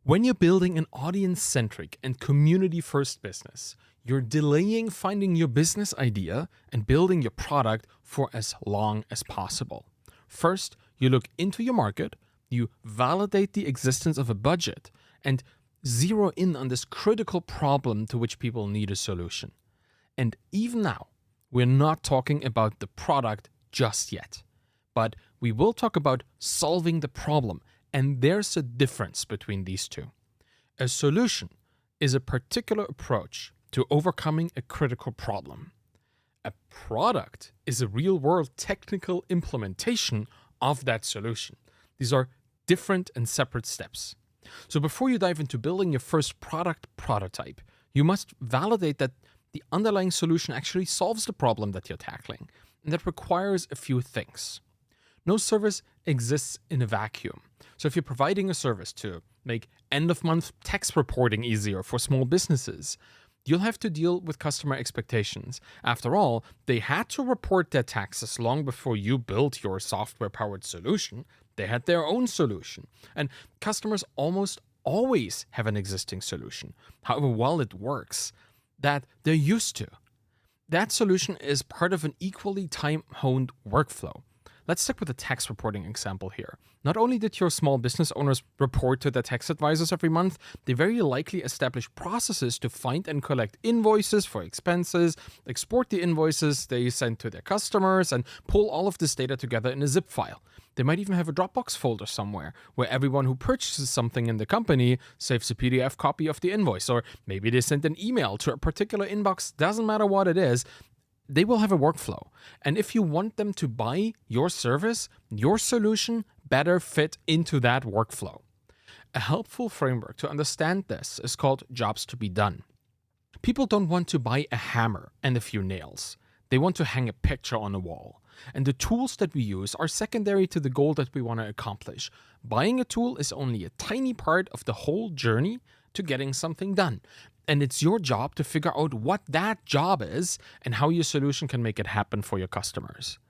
When you're building an audience-centric and community-first business, you're delaying finding your business idea and building your product for as long as possible. First, you look into your market, you validate the existence of a budget, and zero in on this critical problem to which people need a solution. And even now, we're not talking about the product just yet, but we will talk about solving the problem. And there's a difference between these two. A solution is a particular approach to overcoming a critical problem. A product is a real-world technical implementation of that solution. These are different and separate steps. So before you dive into building your first product prototype, you must validate that the underlying solution actually solves the problem that you're tackling. And that requires a few things. No service exists in a vacuum. So if you're providing a service to make end-of-month tax reporting easier for small businesses, you'll have to deal with customer expectations. After all, they had to report their taxes long before you built your software-powered solution. They had their own solution. And customers almost always have an existing solution, however well it works, that they're used to. That solution is part of an equally time-honed workflow. Let's stick with the tax reporting example here. Not only did your small business owners report to their tax advisors every month, they very likely established processes to find and collect invoices for expenses, export the invoices they send to their customers, and pull all of this data together in a zip file. They might even have a Dropbox folder somewhere where everyone who purchases something in the company saves a PDF copy of the invoice, or maybe they send an email to a particular inbox, doesn't matter what it is. They will have a workflow. And if you want them to buy your service, your solution better fit into that workflow. A helpful framework to understand this is called jobs to be done. People don't want to buy a hammer and a few nails. They want to hang a picture on a wall. And the tools that we use are secondary to the goal that we want to accomplish. Buying a tool is only a tiny part of the whole journey to getting something done. And it's your job to figure out what that job is and how your solution can make it happen for your customers.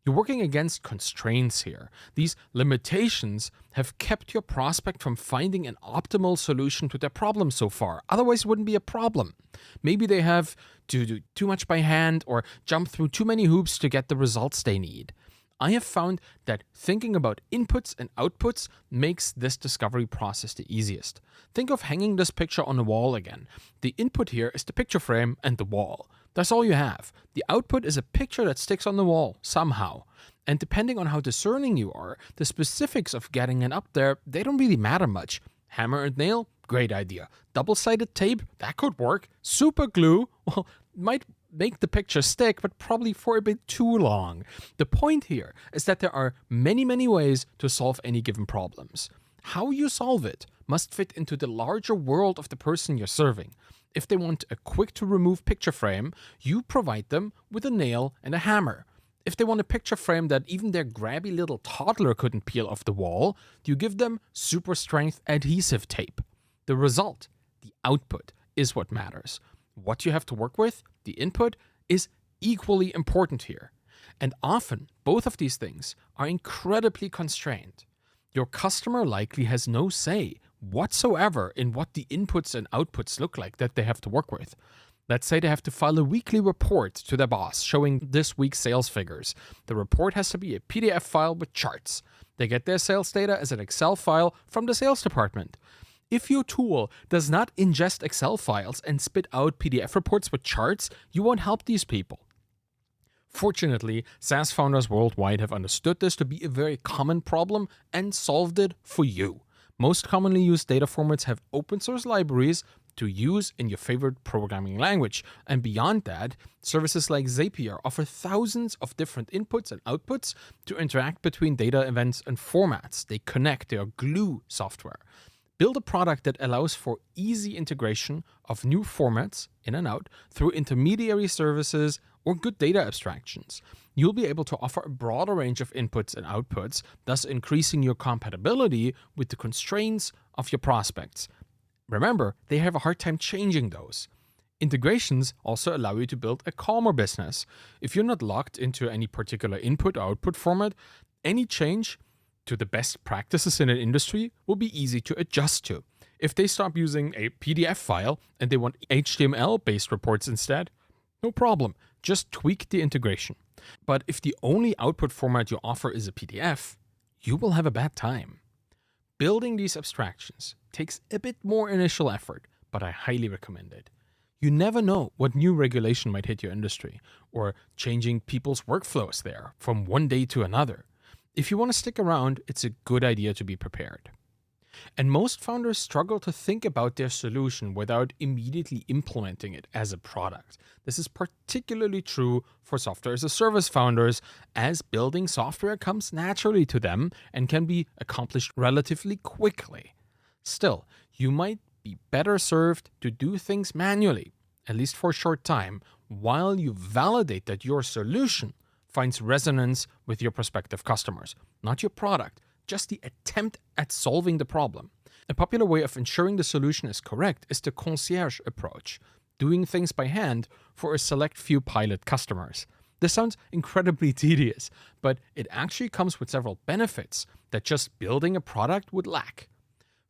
You're working against constraints here. These limitations have kept your prospect from finding an optimal solution to their problem so far. Otherwise, it wouldn't be a problem. Maybe they have to do too much by hand or jump through too many hoops to get the results they need. I have found that thinking about inputs and outputs makes this discovery process the easiest. Think of hanging this picture on a wall again. The input here is the picture frame and the wall. That's all you have. The output is a picture that sticks on the wall somehow. And depending on how discerning you are, the specifics of getting it up there, they don't really matter much. Hammer and nail? Great idea. Double-sided tape? That could work. Super glue? Well, might make the picture stick, but probably for a bit too long. The point here is that there are many ways to solve any given problems. How you solve it must fit into the larger world of the person you're serving. If they want a quick-to-remove picture frame, you provide them with a nail and a hammer. If they want a picture frame that even their grabby little toddler couldn't peel off the wall, you give them super-strength adhesive tape. The result, the output, is what matters. What you have to work with, the input, is equally important here. And often, both of these things are incredibly constrained. Your customer likely has no say whatsoever in what the inputs and outputs look like that they have to work with. Let's say they have to file a weekly report to their boss showing this week's sales figures. The report has to be a PDF file with charts. They get their sales data as an Excel file from the sales department. If your tool does not ingest Excel files and spit out PDF reports with charts, you won't help these people. Fortunately, SaaS founders worldwide have understood this to be a very common problem and solved it for you. Most commonly used data formats have open source libraries to use in your favorite programming language. And beyond that, services like Zapier offer thousands of different inputs and outputs to interact between data events and formats. They connect, they are glue software. Build a product that allows for easy integration of new formats in and out through intermediary services or good data abstractions. You'll be able to offer a broader range of inputs and outputs, thus increasing your compatibility with the constraints of your prospects. Remember, they have a hard time changing those. Integrations also allow you to build a calmer business. If you're not locked into any particular input or output format, any change to the best practices in an industry will be easy to adjust to. If they stop using a PDF file and they want HTML-based reports instead, no problem. Just tweak the integration. But if the only output format you offer is a PDF, you will have a bad time. Building these abstractions takes a bit more initial effort, but I highly recommend it. You never know what new regulation might hit your industry, or changing people's workflows there from one day to another. If you want to stick around, it's a good idea to be prepared. And most founders struggle to think about their solution without immediately implementing it as a product. This is particularly true for software as a service founders, as building software comes naturally to them and can be accomplished relatively quickly. Still, you might be better served to do things manually, at least for a short time, while you validate that your solution finds resonance with your prospective customers, not your product, just the attempt at solving the problem. A popular way of ensuring the solution is correct is the concierge approach, doing things by hand for a select few pilot customers. This sounds incredibly tedious, but it actually comes with several benefits that just building a product would lack.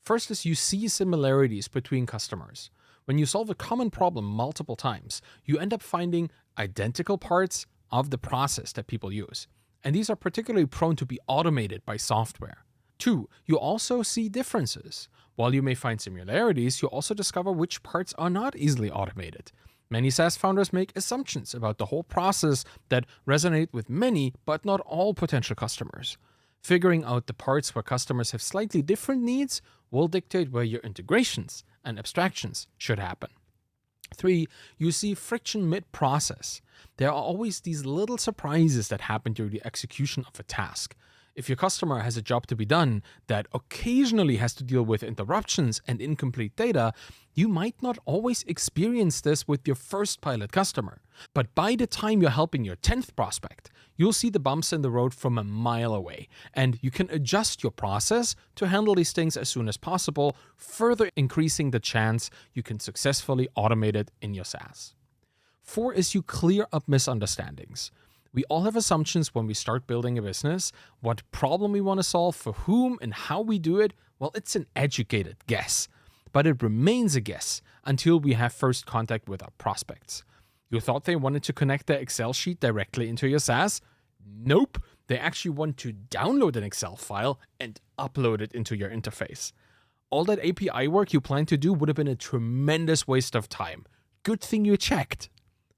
First is you see similarities between customers. When you solve a common problem multiple times, you end up finding identical parts of the process that people use. And these are particularly prone to be automated by software. 2, you also see differences. While you may find similarities, you also discover which parts are not easily automated. Many SaaS founders make assumptions about the whole process that resonate with many, but not all potential customers. Figuring out the parts where customers have slightly different needs will dictate where your integrations and abstractions should happen. 3, you see friction mid-process. There are always these little surprises that happen during the execution of a task. If your customer has a job to be done that occasionally has to deal with interruptions and incomplete data, you might not always experience this with your first pilot customer. But by the time you're helping your 10th prospect, you'll see the bumps in the road from a mile away, and you can adjust your process to handle these things as soon as possible, further increasing the chance you can successfully automate it in your SaaS. 4 is you clear up misunderstandings. We all have assumptions when we start building a business. What problem we want to solve, for whom, and how we do it, well, it's an educated guess. But it remains a guess until we have first contact with our prospects. You thought they wanted to connect their Excel sheet directly into your SaaS? Nope. They actually want to download an Excel file and upload it into your interface. All that API work you planned to do would have been a tremendous waste of time. Good thing you checked.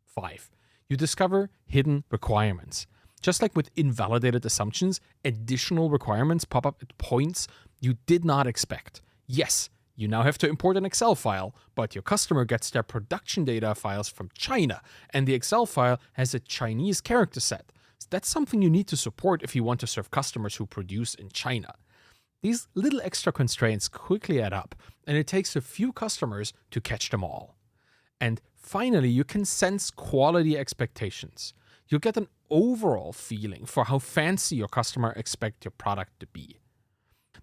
5. You discover hidden requirements. Just like with invalidated assumptions, additional requirements pop up at points you did not expect. Yes, you now have to import an Excel file, but your customer gets their production data files from China, and the Excel file has a Chinese character set. That's something you need to support if you want to serve customers who produce in China. These little extra constraints quickly add up, and it takes a few customers to catch them all. And finally, you can sense quality expectations. You'll get an overall feeling for how fancy your customer expects your product to be.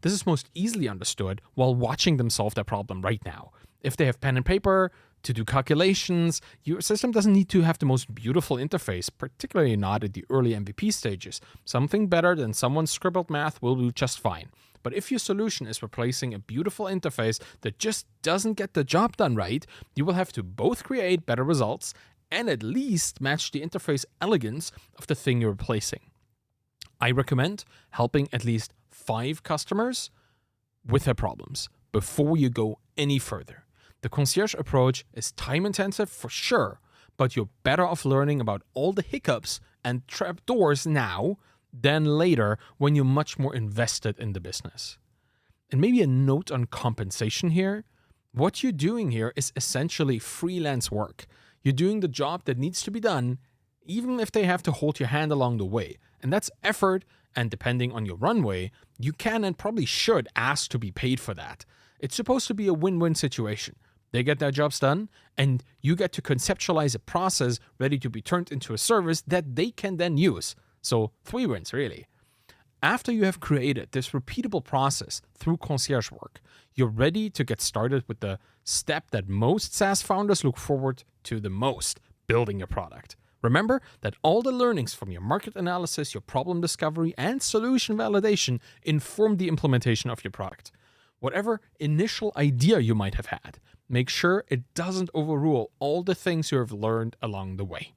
This is most easily understood while watching them solve their problem right now. If they have pen and paper to do calculations, your system doesn't need to have the most beautiful interface, particularly not at the early MVP stages. Something better than someone's scribbled math will do just fine. But if your solution is replacing a beautiful interface that just doesn't get the job done right, you will have to both create better results and at least match the interface elegance of the thing you're replacing. I recommend helping at least 5 customers with their problems before you go any further. The concierge approach is time intensive for sure, but you're better off learning about all the hiccups and trapdoors now than later when you're much more invested in the business. And maybe a note on compensation here. What you're doing here is essentially freelance work. You're doing the job that needs to be done, even if they have to hold your hand along the way. And that's effort, and depending on your runway, you can and probably should ask to be paid for that. It's supposed to be a win-win situation. They get their jobs done, and you get to conceptualize a process ready to be turned into a service that they can then use. So 3 wins, really. After you have created this repeatable process through concierge work, you're ready to get started with the step that most SaaS founders look forward to the most, building a product. Remember that all the learnings from your market analysis, your problem discovery, and solution validation inform the implementation of your product. Whatever initial idea you might have had, make sure it doesn't overrule all the things you have learned along the way.